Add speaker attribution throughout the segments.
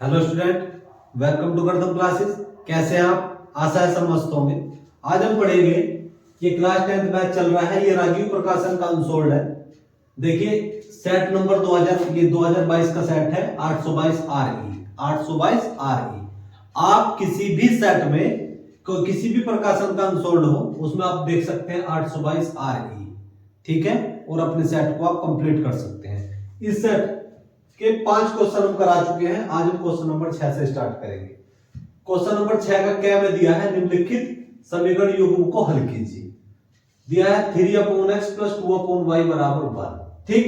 Speaker 1: Hello student, welcome to गर्दम classes. कैसे हैं आप? आशा है सब मस्त होंगे। आज हम पढ़ेंगे, ये क्लास 10th बैच चल रहा है, ये राजीव प्रकाशन का अनसोल्ड है। देखिए सेट नंबर 2000, ये 2022 का सेट है 822 आरई 822 आरई। आप किसी भी सेट में किसी भी प्रकाशन का अनसोल्ड हो उसमें आप देख सकते हैं 822 आरई, ठीक है, और अपने सेट को आप कंप्लीट कर सकते हैं। इस सेट के 5 क्वेश्चन हम करा चुके हैं। आज हम क्वेश्चन नंबर 6 से स्टार्ट करेंगे। क्वेश्चन नंबर 6 का क्या में दिया है, निम्नलिखित समीकरण युग्म को हल कीजिए। दिया है 3/x + 2/y बराबर 1, ठीक,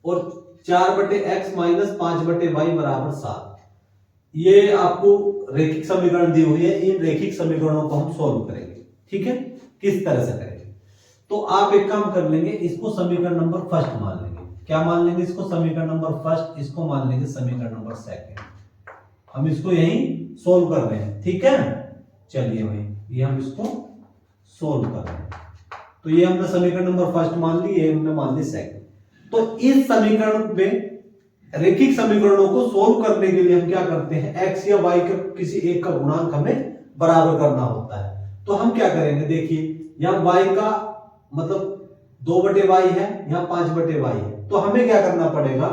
Speaker 1: और 4/x - 5/y बराबर 7। ये आपको रैखिक समीकरण दी हुई है। इन रैखिक समीकरणों को हम सॉल्व करेंगे, ठीक है। किस तरह से करेंगे, तो आप एक काम कर लेंगे, इसको समीकरण नंबर फर्स्ट मान लेंगे। क्या मान लेंगे? इसको समीकरण नंबर फर्स्ट, इसको मान लेंगे समीकरण नंबर सेकंड। हम इसको यहीं सोल्व कर रहे हैं, ठीक है। चलिए भाई, ये हम इसको सोल्व कर रहे हैं। तो ये हमने समीकरण नंबर फर्स्ट मान ली, ये हमने मान ली सेकंड। तो इस समीकरण में रैखिक समीकरणों को सोल्व करने के लिए हम क्या करते हैं, एक्स या वाई का किसी एक का गुणांक हमें बराबर करना होता है। तो हम क्या करेंगे, देखिए यहां वाई का मतलब 2/y है, यहां 5/y है। तो हमें क्या करना पड़ेगा,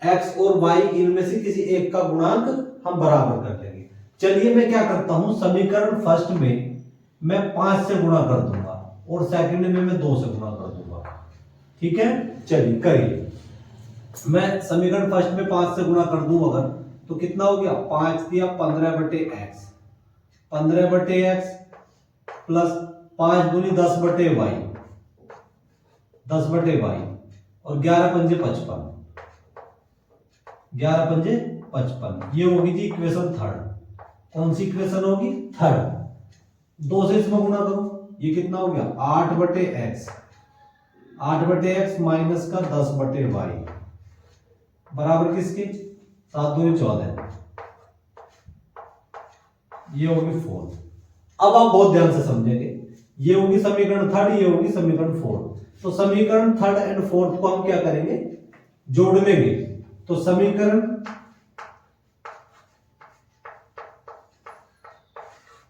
Speaker 1: x और y इनमें से किसी एक का गुणांक हम बराबर कर लेंगे। चलिए मैं क्या करता हूं, समीकरण फर्स्ट में मैं 5 से गुणा कर दूंगा और सेकंड में मैं 2 से गुणा कर दूंगा, ठीक है। चलिए करिए, मैं समीकरण फर्स्ट में 5 से गुणा कर दूं अगर, तो कितना हो गया, 5 दिया 15/x, 15/x प्लस 5 दूनी 10/y, 10/y और 11 पंजे 55, 11 पंजे 55। ये होगी जी इक्वेशन थर्ड। कौन सी इक्वेशन होगी? थर्ड। 2 से इसमें गुणा करो, ये कितना हो गया, 8/x, 8/x माइनस का 10/y बराबर किसके, 7 दूनी 14, ये होगी 4। अब आप बहुत ध्यान से समझेंगे, ये होगी समीकरण थर्ड, ये होगी समीकरण फोर्थ। तो समीकरण थर्ड एंड फोर्थ को हम क्या करेंगे, जोड़ लेंगे। तो समीकरण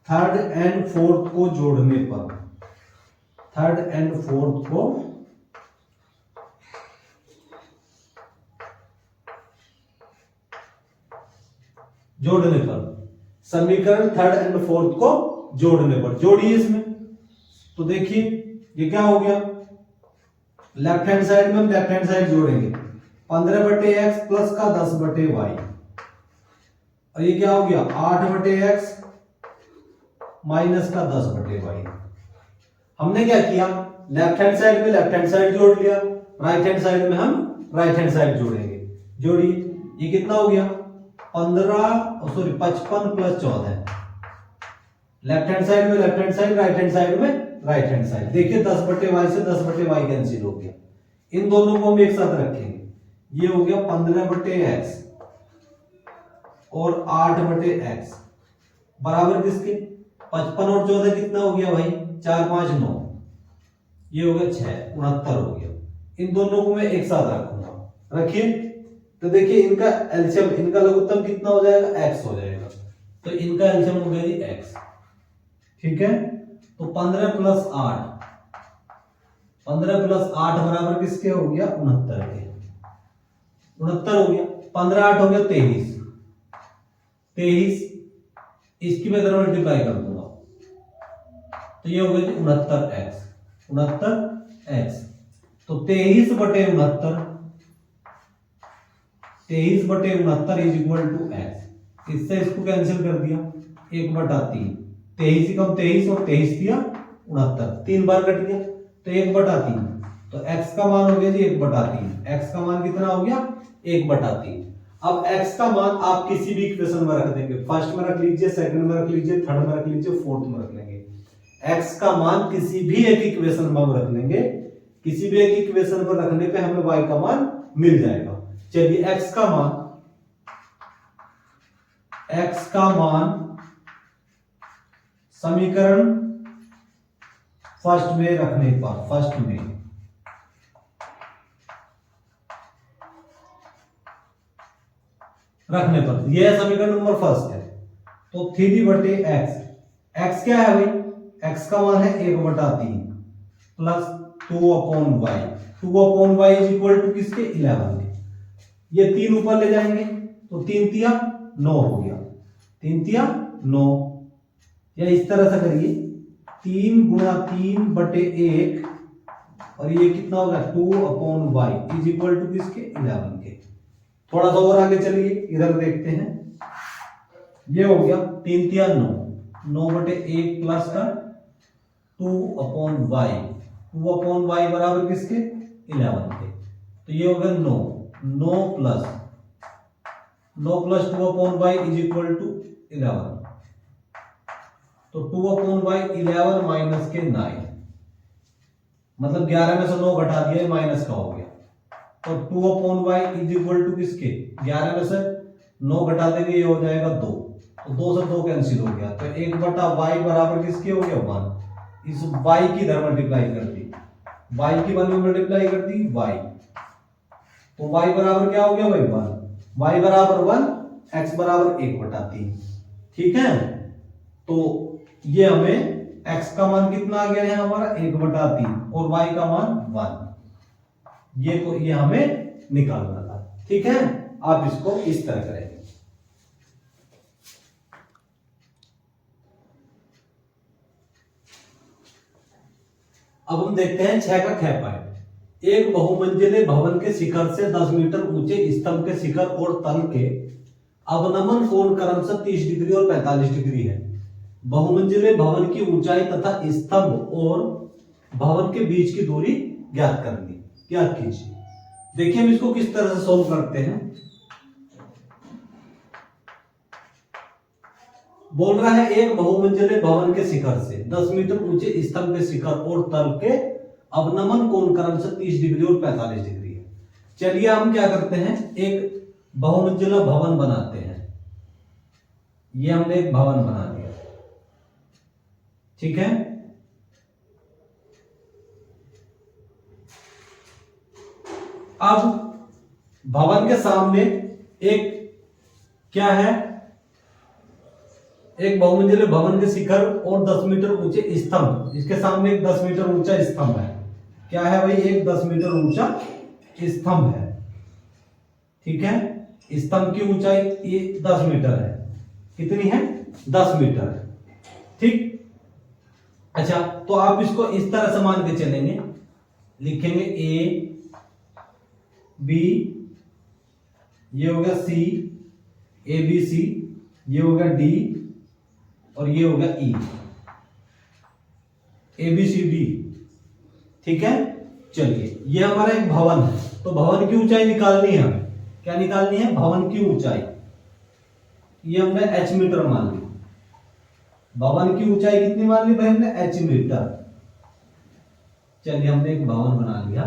Speaker 1: थर्ड एंड फोर्थ को जोड़ने पर, थर्ड एंड फोर्थ को जोड़ने पर, समीकरण थर्ड एंड फोर्थ को जोड़ने पर, जोड़िए इसमें। तो देखिए ये क्या हो गया, लेफ्ट हैंड साइड में हम लेफ्ट हैंड साइड जोड़ेंगे, 15/x प्लस का 10/y, और ये क्या हो गया, 8/x माइनस का 10/y। हमने क्या किया, लेफ्ट हैंड साइड में लेफ्ट हैंड साइड जोड़ लिया, राइट हैंड साइड में हम राइट हैंड साइड जोड़ेंगे। जोड़िए, ये कितना हो गया, 55 प्लस 14, लेफ्ट हैंड साइड में left hand side, right hand side में राइट हैंड साइड। देखिए 10/y से 10/y कैंसिल हो गया, इन दोनों को हम एक साथ रखेंगे। ये हो गया 15/x और 8/x बराबर किसके, 55 और 14 कितना हो गया भाई, 4 5 9, ये हो गया 6, 69 हो गया। इन दोनों को मैं एक साथ रखूंगा, रखिए। तो देखिए इनका एलसीएम, इनका लघुत्तम कितना हो जाएगा, x हो जाएगा। तो इनका एलसीएम हो गया जी x, ठीक है। तो 15 + 8, 15 + 8 बराबर किसके हो गया, 69 के, 69 हो गया। 15 8 हो गया 23, 23 इसकी मैं अगर मल्टीप्लाई कर दूंगा तो ये हो गया 69x, 69x। तो 23/69, 23/69 इज इक्वल टू x। इससे इसको कैंसिल कर दिया, 1/3, 23 कम 23 और 23 दिया 69, 3 बार कट गया, तो 1/3। तो x का मान हो गया जी 1/3। x का मान कितना हो गया, 1/3। अब x का मान आप किसी भी इक्वेशन में रख देंगे, फर्स्ट में रख लीजिए, सेकंड में रख लीजिए, थर्ड में रख लीजिए, फोर्थ में रख लेंगे। x का मान किसी भी एक इक्वेशन में हम रख लेंगे, किसी भी एक इक्वेशन पर रखने पे हमें y का मान मिल जाएगा। चलिए x का मान समीकरण फर्स्ट में रखने पर, फर्स्ट में रखने पर। यह समीकरण नंबर फर्स्ट है। तो 3/x, x क्या है भाई, x का मान है 1/3 plus 2/y, 2/y is equal to किसके, 11 के। ये 3 ऊपर ले जाएंगे तो 3 तिया 9 हो गया, 3 तिया 9, या इस तरह से करिए 3 गुणा 3/1 और ये कितना होगा 2/y इज इक्वल टू किसके, 11 के। थोड़ा सा और आगे चलिए, इधर देखते हैं। ये हो गया 3 तिया 9, 9/1 प्लस का 2/y, 2/y बराबर किसके, 11 के। तो ये हो गया 9, 9 plus 2/y is equal to 11। तो 2/y 11 माइनस के 9, मतलब 11 में से 9 घटा दिया, माइनस का हो गया। तो 2/y इज इक्वल टू किसके, 11 में से 9 घटा देंगे, ये हो जाएगा 2, तो 2 से 2 कैंसिल हो गया। तो 1/y बराबर किसके हो गया, 1। इस y की इधर मल्टीप्लाई कर दी, y की 1 में मल्टीप्लाई कर दी y, तो y बराबर क्या हो गया भाई, 1, y बराबर 1, x बराबर 1/3। ठीक है, तो ये हमें x का मान कितना आ गया है हमारा, 1/3 और y का मान 1। ये हमें निकालना था। ठीक है, आप इसको इस तरह करेंगे। अब हम देखते हैं 6 का ख पॉइंट। एक बहुमंजिले भवन के शिखर से 10 मीटर ऊंचे स्तंभ के शिखर और तल के अवनमन कोण क्रमशः 30 डिग्री और 45 डिग्री है। बहुमंजिले भवन की ऊंचाई तथा स्तंभ और भवन के बीच की दूरी ज्ञात कीजिए। देखिए हम इसको किस तरह से सोल्व करते हैं। बोल रहा है एक बहुमंजिले भवन के शिखर से 10 मीटर ऊंचे स्तंभ के शिखर और तल के अवनमन कोण क्रमशः 30 डिग्री और 45 डिग्री है। चलिए हम क्या करते हैं, एक बहुमंजिला भवन बनाते हैं। ये हमने एक भवन बना दिया, ठीक है। अब भवन के सामने एक क्या है, एक बहुमंजिले भवन के शिखर और 10 मीटर ऊंचे स्तंभ, इसके सामने एक 10 मीटर ऊंचा स्तंभ है। क्या है भाई, एक 10 मीटर ऊंचा स्तंभ है, ठीक है। स्तंभ की ऊंचाई ये 10 मीटर है। कितनी है, 10 मीटर है, ठीक। अच्छा, तो आप इसको इस तरह से मान के चलेंगे, लिखेंगे ए बी, ये हो गया सी, ए बी सी, ये हो गया डी और ये हो गया ई, ए बी सी डी, ठीक है। चलिए ये हमारा एक भवन है, तो भवन की ऊंचाई निकालनी है हमें। क्या निकालनी है, भवन की ऊंचाई। ये हमने h मीटर मान ली। भवन की ऊंचाई कितनी मान ली भाई हमने, h मीटर। चलिए हमने एक भवन बना लिया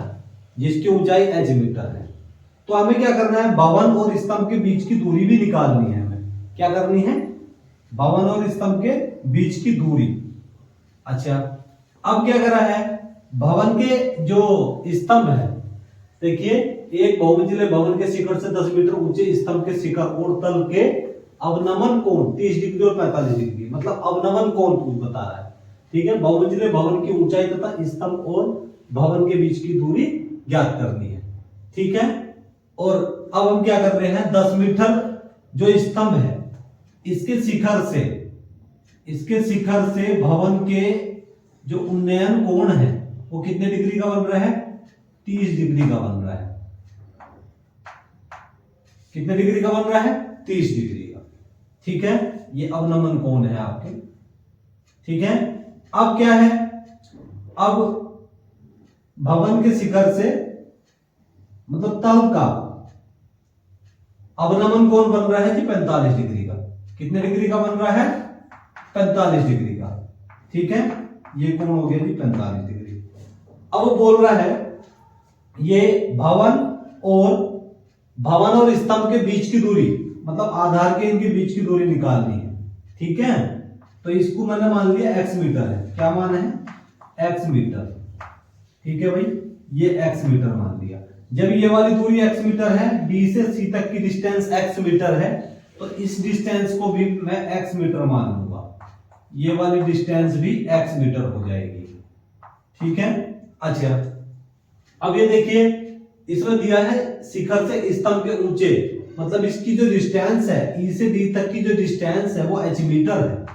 Speaker 1: जिसकी ऊंचाई h मीटर है। तो हमें क्या करना है, भवन और स्तंभ के बीच की दूरी भी निकालनी है हमें। क्या करनी है, भवन और स्तंभ के बीच की दूरी। अच्छा, अब क्या करा है, भवन के जो स्तंभ है, देखिए एक बहुमंजिले भवन के शिखर से 10 मीटर ऊंचे स्तंभ के शिखर और तल के अवनमन कोण 30 डिग्री और 45 डिग्री, मतलब अवनमन कोण बता रहा है, ठीक है। बहुमंजिले भवन की ऊंचाई तथा स्तंभ और भवन के बीच की दूरी ज्ञात करनी है, ठीक है। और अब हम क्या कर रहे हैं, 10 मीटर जो स्तंभ है इसके शिखर से भवन के जो उन्नयन कोण है वो कितने डिग्री का बन रहा है, 30 डिग्री का बन रहा है। कितने डिग्री का बन रहा है, 30 डिग्री का, ठीक है। ये अवनमन कोण है आपके, ठीक है। अब क्या है, अब भवन के शिखर से मतलब तल का अवनमन कोण बन रहा है जी 45 डिग्री का। कितने डिग्री का बन रहा है, 45 डिग्री का, ठीक है। ये कोण हो गया जी 45 डिग्री। अब वो बोल रहा है ये भवन और स्तंभ के बीच की दूरी, मतलब आधार के इनके बीच की दूरी निकालनी है, ठीक है। तो इसको मैंने मान लिया x मीटर है। क्या मान है, x मीटर, ठीक है भाई, ये x मीटर मान लिया। जब ये वाली दूरी x मीटर है, B से C तक की डिस्टेंस x मीटर है, तो इस डिस्टेंस को भी मैं x मीटर मान लूंगा, ये वाली डिस्टेंस भी x मीटर हो जाएगी। ठीक है। अच्छा, अब ये देखिए इसमें दिया है शिखर से स्तंभ के ऊंचे, मतलब इसकी जो डिस्टेंस है E से D तक की जो डिस्टेंस है वो h मीटर है,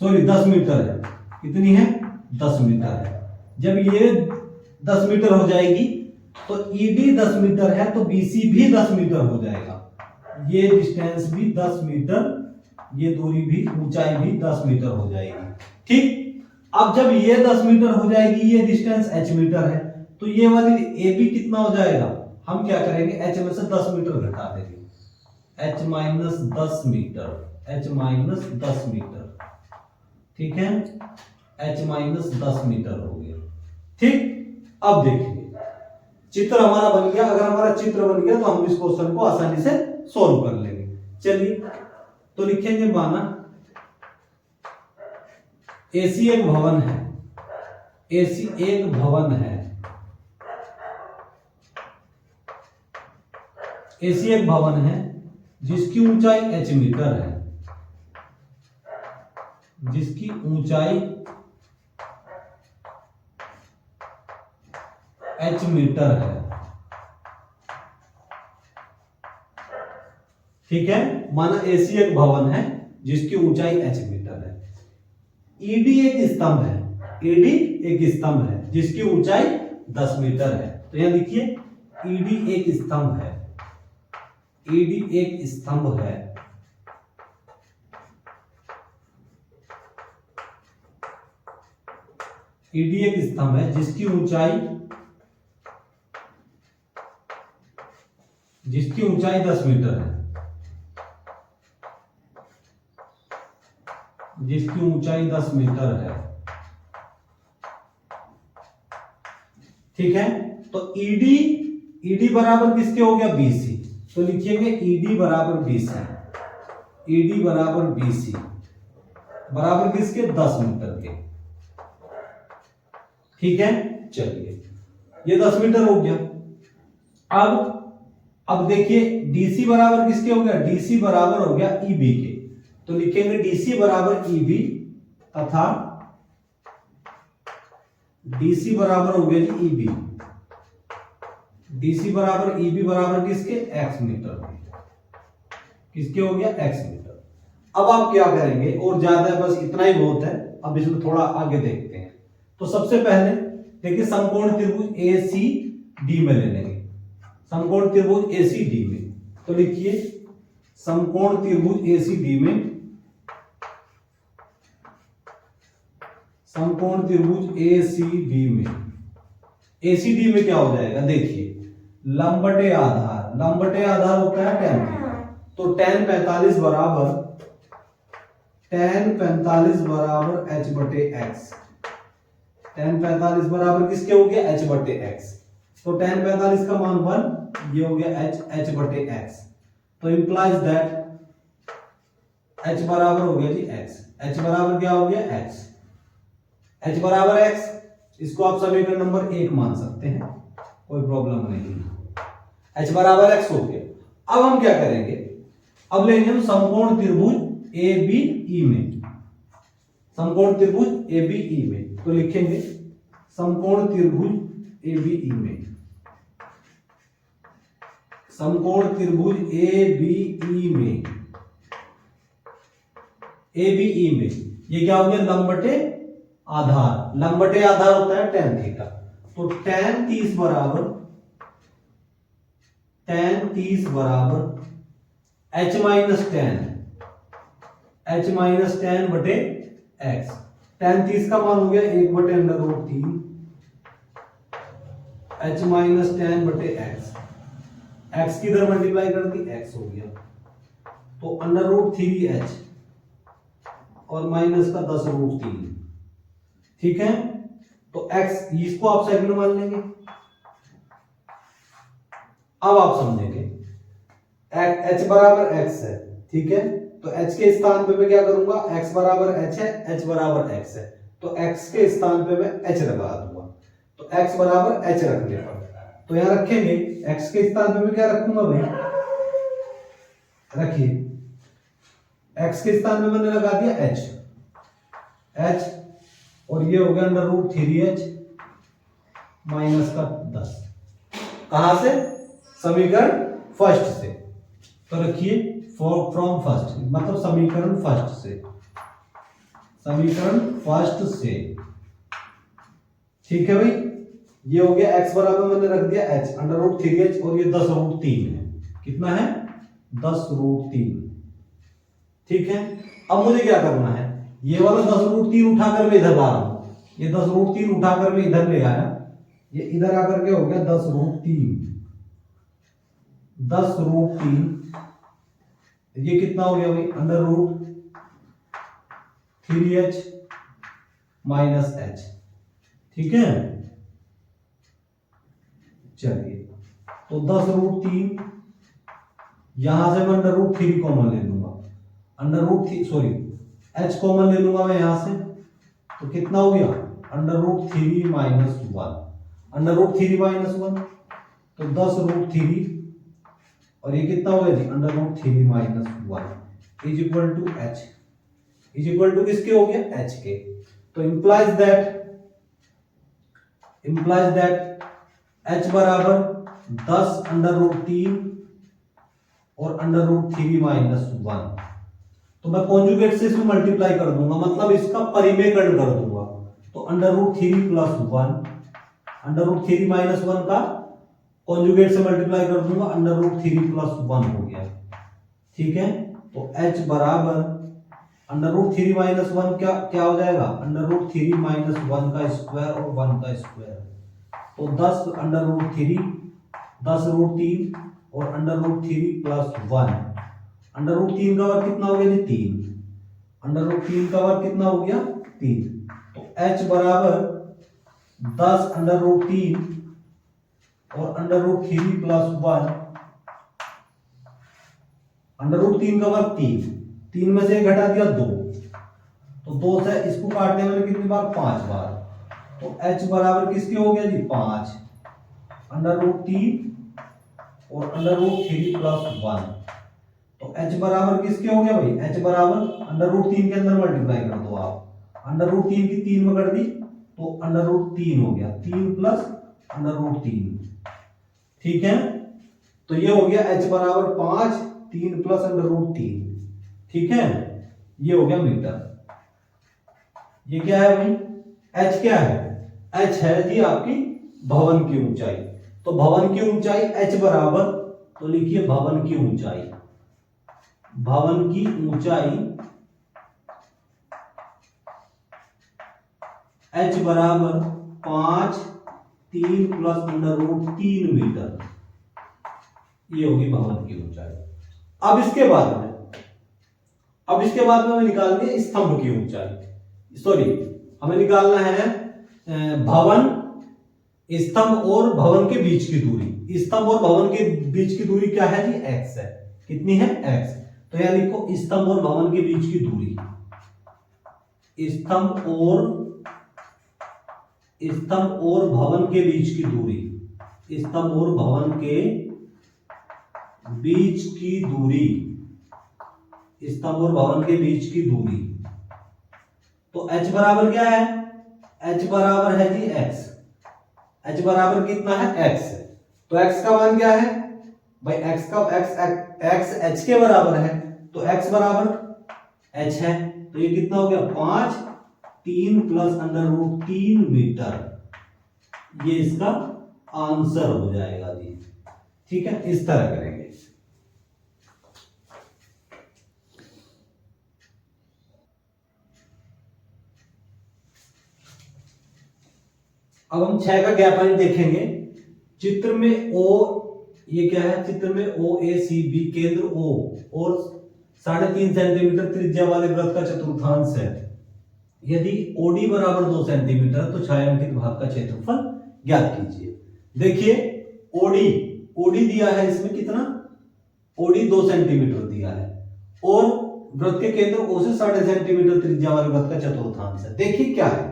Speaker 1: सॉरी 10 मीटर है। कितनी है? 10 मीटर है। जब ये 10 मीटर हो जाएगी तो ED 10 मीटर है, तो BC भी 10 मीटर हो जाएगा। ये डिस्टेंस भी 10 मीटर, ये दूरी भी, ऊंचाई भी 10 मीटर हो जाएगी। ठीक। अब जब ये 10 मीटर हो जाएगी, ये डिस्टेंस h मीटर है, तो ये वाली AB कितना हो जाएगा? हम क्या करेंगे, h में से 10 मीटर घटा देंगे, h minus 10 metre, h minus 10 metre. ठीक है, h माइनस 10 मीटर हो गया। ठीक। अब देखिए चित्र हमारा बन गया। अगर हमारा चित्र बन गया तो हम इस क्वेश्चन को आसानी से सॉल्व कर लेंगे। चलिए तो लिखेंगे, माना AC एक भवन है, AC एक भवन है, AC एक भवन है जिसकी ऊंचाई h मीटर है, जिसकी ऊंचाई h मीटर है। ठीक है, माना AC एक भवन है जिसकी ऊंचाई h मीटर है। ED एक स्तंभ है, ED एक स्तंभ है जिसकी ऊंचाई 10 मीटर है। तो यहां लिखिए ED एक स्तंभ है, ED एक स्तंभ है, ED एक स्तंभ है जिसकी ऊंचाई 10 मीटर है, जिसकी ऊंचाई 10 मीटर है। ठीक है, तो ED बराबर किसके हो गया? BC। तो लिखिएगा ED बराबर BC, ED बराबर BC बराबर किसके? 10 मीटर के। ठीक है, चलिए ये 10 मीटर हो गया। अब देखिए DC बराबर किसके हो गया? DC बराबर हो गया EB के। तो लिखेंगे DC बराबर EB तथा DC बराबर हो गया जी EB, DC बराबर EB बराबर किसके? x मीटर के। किसके हो गया? x metre. अब आप क्या करेंगे, और ज्यादा बस इतना ही बहुत है, अब इसमें थोड़ा आगे देखते हैं। तो सबसे पहले देखिए समकोण त्रिभुज ACD में ले लेंगे, समकोण त्रिभुज ACD में। तो लिखिए समकोण त्रिभुज ACD में, समकोण त्रिभुज ACD में, ACD में क्या हो जाएगा? देखिए लंब बटे आधार, लंब बटे आधार होता है tan थीटा। तो tan 45 बराबर h बटे x, tan 45 बराबर किसके हो गया? h बटे x। तो tan 45 का मान 1, ये हो गया h बटे x। तो इंप्लाइज दैट h बराबर हो गया जी x, h बराबर क्या हो गया? x, h बराबर x। इसको आप समीकरण नंबर 1 मान सकते हैं, कोई प्रॉब्लम नहीं है। h बराबर x हो गया। अब हम क्या करेंगे, अब लेंगे हम समकोण त्रिभुज ABE में, समकोण त्रिभुज ABE में। तो लिखेंगे समकोण त्रिभुज ABE में, समकोण त्रिभुज ABE में, ABE में ये क्या हो गया? लंब बटे आधार, लंब बटे आधार होता है tan थीटा। तो tan 30 बराबर h माइनस tan बटे x। tan 30 का मान हो गया 1 बटे under root 3, h minus tan बटे x की इधर मल्टीप्लाई कर दी, x हो गया। तो अंडर रूट 3h और माइनस का 10 रूट 3। ठीक है, तो x इसको आप सेकंड मान लेंगे। अब आप समझेंगे h बराबर x है, ठीक है, तो h के स्थान पे मैं क्या करूंगा? x बराबर h है, h बराबर x है, तो x के स्थान पे मैं h लगा दूंगा। तो x बराबर h रखने पर तो यहाँ रखेंगे x के स्थान पे मैं क्या रखूंगा भाई, रखिए x के स्थान पे मैंने लगा दिया h, और ये हो गया अंडर रूट 3h माइनस का 10। कहां से, समीकरण फर्स्ट से। तो रखिए फ्रॉम फर्स्ट, मतलब समीकरण फर्स्ट से, समीकरण फर्स्ट से। ठीक है भाई, ये हो गया x बराबर मैंने रख दिया h अंडर रूट 3h, और ये 10 रूट 3 है। कितना है, 10 रूट 3। ठीक है, अब मुझे क्या करना है, ये वाला 10 रूट 3 उठाकर मैं इधर ला रहा हूं, ये 10 रूट 3 उठाकर मैं इधर ले आया, ये इधर आकर के हो गया 10 रूट 3, 10 रूट 3। ये कितना हो गया भाई, under root 3h minus h। ठीक है, चलिए तो 10 रूट 3, यहां से मैं अंडर रूट 3 कॉमन ले लूंगा, under root 3 sorry h common ले लूंगा मैं यहां से, तो कितना हो गया, under root 3 minus 1, under root 3 minus 1, तो 10 रूट 3, और ये कितना हो गया जी, under root 3 minus 1 is equal to h, is equal to किसके हो गया, h के। तो इंप्लाइज दैट h बराबर 10 अंडर रूट 3 और अंडर रूट 3 माइनस 1। तो मैं कॉन्जुगेट से इसमें मल्टीप्लाई कर दूंगा, मतलब इसका परिमेयकरण कर दूंगा। तो under root 3 plus 1, under root 3 minus 1 का कॉन्जुगेट से मल्टीप्लाई कर दूंगा, अंडर रूट 3 प्लस 1 हो गया। ठीक है, तो h बराबर अंडर रूट 3 माइनस 1 क्या हो जाएगा, अंडर रूट 3 माइनस 1 का स्क्वायर और 1 का स्क्वायर, तो 10 अंडर रूट 3, 10 रूट 3 और under root 3 plus 1, under root 3 का वर्ग कितना हो गया जी, 3, अंडर रूट 3 का वर्ग कितना हो गया, 3। तो h बराबर 10 अंडर रूट 3 और under root 3 plus 1, under root 3 का वर्ग 3, 3 में से घटा दिया 2, तो 2 से इसको काटने में कितनी बार, 5 बार। तो h बराबर किसके हो गया जी, 5 अंडर रूट 3 और अंडर रूट 3 प्लस 1। तो h बराबर किसके हो गया भाई, h बराबर अंडर रूट 3 के अंदर मल्टीप्लाई कर दो आप, अंडर रूट 3 की 3 में कर दी, तो अंडर रूट 3 हो गया, 3 प्लस अंडर रूट 3। ठीक है, तो ये हो गया h बराबर 5, 3 प्लस अंडर रूट 3। ठीक है, ये हो गया मीटर। ये क्या है भाई, h क्या है, h है जी आपकी भवन की ऊंचाई। तो भवन की ऊंचाई h बराबर, तो लिखिए भवन की ऊंचाई, भवन की ऊंचाई h बराबर 5, 3 प्लस अंडर रूट 3 मीटर, ये होगी भवन की ऊंचाई। अब इसके बाद में हमें निकालनी है स्तंभ की ऊंचाई, सॉरी हमें निकालना है भवन, स्तंभ और भवन के बीच की दूरी। स्तंभ और भवन के बीच की दूरी क्या है जी, x है। कितनी है, x। तो यहां लिखो स्तंभ और भवन के बीच की दूरी, स्तंभ और भवन के बीच की दूरी, स्तंभ और भवन के बीच की दूरी, स्तंभ और भवन के बीच की दूरी। तो h बराबर क्या है, h बराबर है जी x, h बराबर कितना है, x। तो x का मान क्या है भाई, x का x h के बराबर है, तो x बराबर h है, तो ये कितना हो गया, 5, 3 प्लस अंडर रूट 3 मीटर, ये इसका आंसर हो जाएगा जी। ठीक है, इस तरह करेंगे। अब हम 6 का ज्ञात पॉइंट देखेंगे। चित्र में O, ये क्या है, चित्र में OACB केंद्र O और 3.5 सेंटीमीटर त्रिज्या वाले वृत्त का चतुर्थांश है। यदि OD बराबर 2 सेंटीमीटर तो छायांकित भाग का क्षेत्रफल ज्ञात कीजिए। देखिए OD दिया है, इसमें कितना, OD 2 सेंटीमीटर दिया है और वृत्त के केंद्र O से 3.5 सेंटीमीटर त्रिज्या वाले वृत्त का चतुर्थांश है। देखिए क्या है,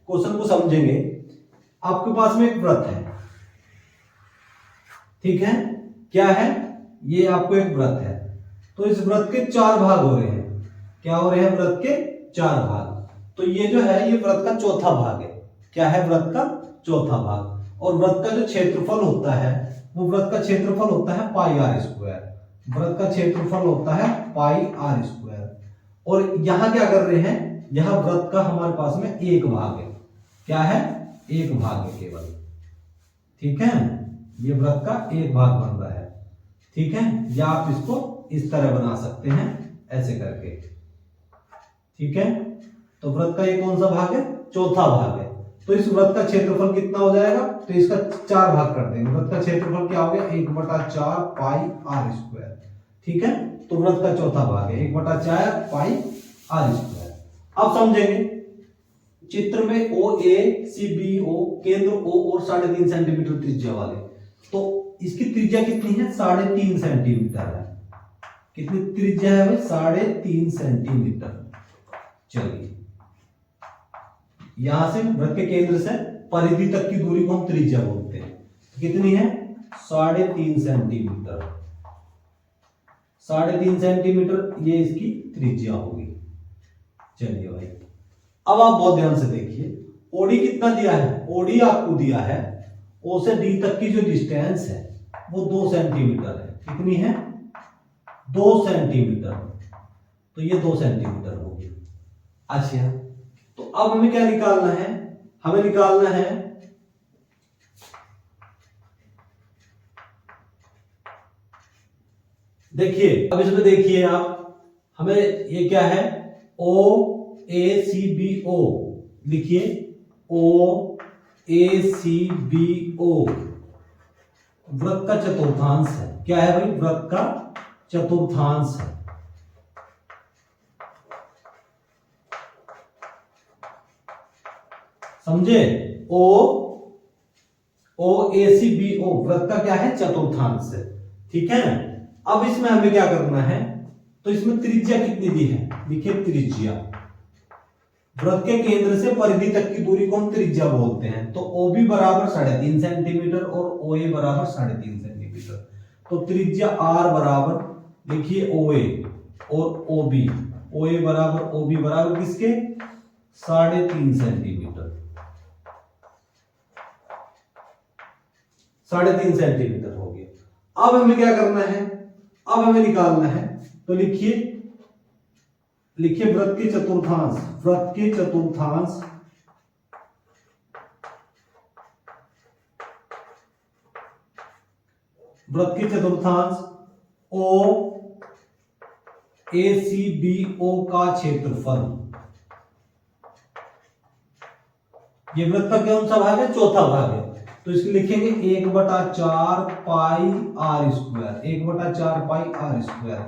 Speaker 1: क्वेश्चन को समझेंगे। आपके पास में एक वृत्त है, ठीक है, क्या है, ये आपको एक व्रत है, तो इस व्रत के 4 भाग हो रहे हैं। क्या हो रहे हैं, व्रत के 4 भाग। तो ये जो है ये व्रत का चौथा भाग है। क्या है, व्रत का चौथा भाग। और व्रत का जो क्षेत्रफल होता है वो व्रत का क्षेत्रफल होता है पाई आर स्क्वायर। व्रत का क्षेत्रफल होता है पाई आर स्क्वायर। और यहां क्या कर रहे हैं, यहां व्रत का हमारे पास में एक भाग है। क्या है, एक भाग है केवल। ठीक है, ये व्रत का एक भाग बन रहा है। ठीक है, या आप इसको इस तरह बना सकते हैं, ऐसे करके। ठीक है, तो व्रत का ये कौन सा भाग है, चौथा भाग है। तो इस व्रत का क्षेत्रफल कितना हो जाएगा, तो इसका 4 भाग कर देंगे। व्रत का क्षेत्रफल क्या हो गया, 1/4 पाई आर स्क्वायर। ठीक है, तो व्रत का चौथा भाग है 1/4 पाई आर स्क्वायर। अब समझेंगे, चित्र में ओ ए सी बी ओ, केंद्र ओ और 3.5 सेंटीमीटर त्रिज्या वाले, तो इसकी त्रिज्या कितनी है, 3.5 सेंटीमीटर है। कितनी त्रिज्या है भाई, 3.5 सेंटीमीटर। चलिए, यहां से वृत्त के केंद्र से परिधि तक की दूरी को हम त्रिज्या बोलते हैं। कितनी है, 3.5 सेंटीमीटर। 3.5 सेंटीमीटर ये इसकी त्रिज्या होगी। चलिए भाई, अब आप बहुत ध्यान से देखिए, ओडी कितना दिया है, ओडी आपको दिया है, ओ से डी तक की जो डिस्टेंस है वो 2 सेंटीमीटर है। कितनी है, 2 सेंटीमीटर। तो ये 2 सेंटीमीटर होगी। अच्छा, तो अब हमें क्या निकालना है, हमें निकालना है देखिए, अब इसमें देखिए आप, हमें ये क्या है, ओ ए सी बी ओ लिखिए, ओ ए सी बी ओ व्रत का चतुर्थांश है। क्या है भाई, व्रत का चतुर्थांश है। समझे, ओ ए सी बी ओ व्रत का क्या है, चतुर्थांश है। ठीक है, अब इसमें हमें क्या करना है, तो इसमें त्रिज्या कितनी दी है, देखिए त्रिज्या, व्रत के केंद्र से परिधि तक की दूरी को हम त्रिज्या बोलते हैं। तो ओ बी बराबर 3.5 सेंटीमीटर और ओ ए बराबर 3.5 सेंटीमीटर। तो त्रिज्या आर बराबर, देखिए ओ ए और ओ बी, ओ ए बराबर ओ बी बराबर किसके, 3.5 सेंटीमीटर। 3.5 सेंटीमीटर हो गया। अब हमें क्या करना है, अब हमें निकालना है, तो लिखिए, लिखिए व्रत के चतुर्थांश, व्रत के चतुर्थांश व्रत के चतुर्थांश ओ ए सी बी ओ का क्षेत्रफल। ये व्रत का कौन सा भाग है, चौथा भाग है। तो इसको लिखेंगे 1/4 pi r square, 1/4 pi r square.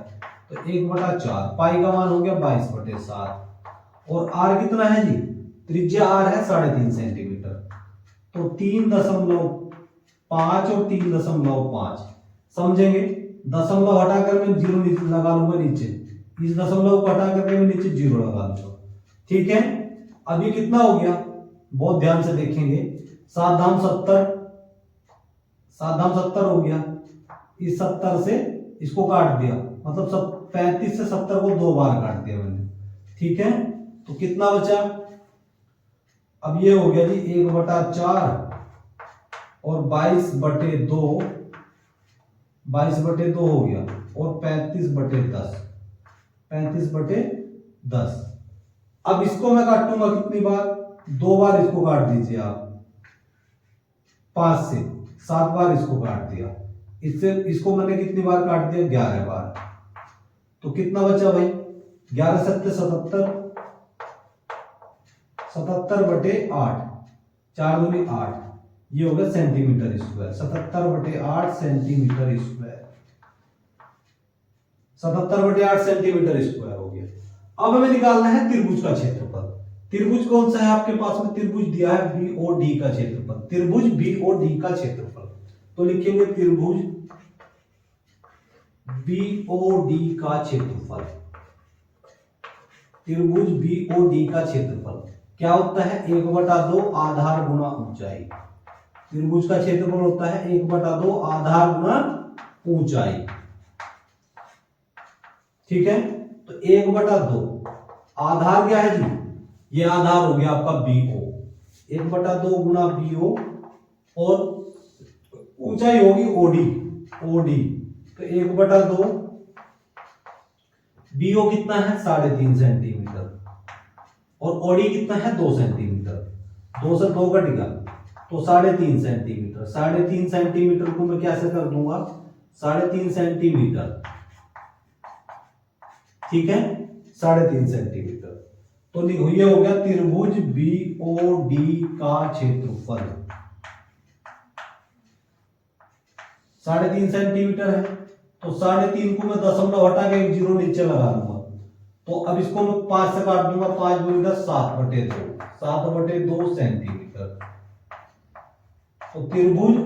Speaker 1: तो 1/4 पाई का मान हो गया 22/7 और आर कितना है जी, त्रिज्या आर है 3.5 सेंटीमीटर। तो 3.5 और 3.5 समझेंगे, दशमलव हटाकर मैं 0 लगा लूंगा नीचे, इस दशमलव को हटा करके मैं नीचे 0 लगा लूंगा। ठीक है, अब ये कितना हो गया, बहुत ध्यान से देखेंगे, 7 धाम 70, 7 धाम 70 हो गया। इस 70 से इसको काट दिया, मतलब 35 से 70 को 2 बार काट दिया मैंने। ठीक है, तो कितना बचा, अब ये हो गया जी 1/4 और 22/2, 22/2 हो गया और 35/10, 35/10। अब इसको मैं काटूंगा कितनी बार, 2 बार इसको काट दीजिए आप, 5 से 7 बार इसको काट दिया, इससे इसको मैंने कितनी बार काट दिया, 11 बार। तो कितना बचा भाई, 11 7 77, 77/8, 4 दूनी 8, ये हो गया centimetre square. 77/8 centimetre square, 77/8 centimetre square हो गया। अब हमें निकालना है त्रिभुज का क्षेत्रफल। त्रिभुज कौन सा है आपके पास में, त्रिभुज दिया है बीओडी का क्षेत्रफल, त्रिभुज बीओडी का क्षेत्रफल। तो लिखेंगे त्रिभुज बीओडी का क्षेत्रफल, त्रिभुज बीओडी का क्षेत्रफल क्या होता है, 1/2 आधार गुना ऊंचाई। त्रिभुज का क्षेत्रफल होता है 1/2 आधार गुना ऊंचाई। ठीक है, तो 1/2 आधार क्या है जी, ये आधार हो गया आपका BO, 1/2 गुना BO और ऊंचाई होगी OD, तो 1/2 BO कितना है 3.5 सेंटीमीटर और OD कितना है 2 सेंटीमीटर, 2 से 2 कट गया तो 3.5 सेंटीमीटर। 3.5 सेंटीमीटर को मैं कैसे कर दूंगा 3.5 सेंटीमीटर, ठीक है 3.5 सेंटीमीटर। तो ये हो गया त्रिभुज BOD का क्षेत्रफल 3.5 सेंटीमीटर है, तो 3.5 को मैं दशमलव हटा के 1 जीरो नीचे लगा दूंगा, तो अब इसको मैं 5 से काट दूंगा, 5 दूनी 10, 7/2 सेंटीमीटर। तो त्रिभुज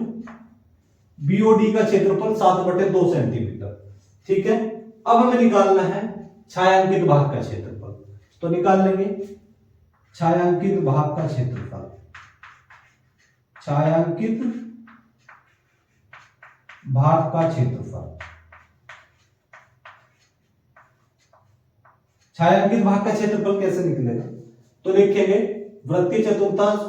Speaker 1: BOD का क्षेत्रफल 7/2 सेंटीमीटर। ठीक है, अब हमें निकालना है छायांकित भाग का क्षेत्रफल, तो निकाल लेंगे छायांकित भाग का क्षेत्रफल। छायांकित भाग का क्षेत्रफल, छायांकित भाग का क्षेत्रफल कैसे निकलेगा, तो लिखेंगे वृत्तीय चतुर्थांश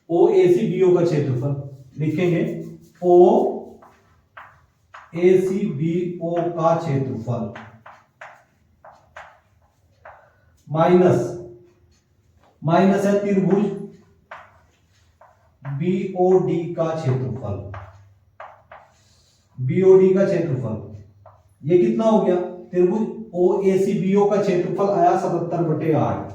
Speaker 1: OACBO का क्षेत्रफल, लिखेंगे OACBO का क्षेत्रफल माइनस है त्रिभुज BOD का क्षेत्रफल। BOD का क्षेत्रफल ये कितना हो गया, त्रिभुज OACBO का क्षेत्रफल आया 77/8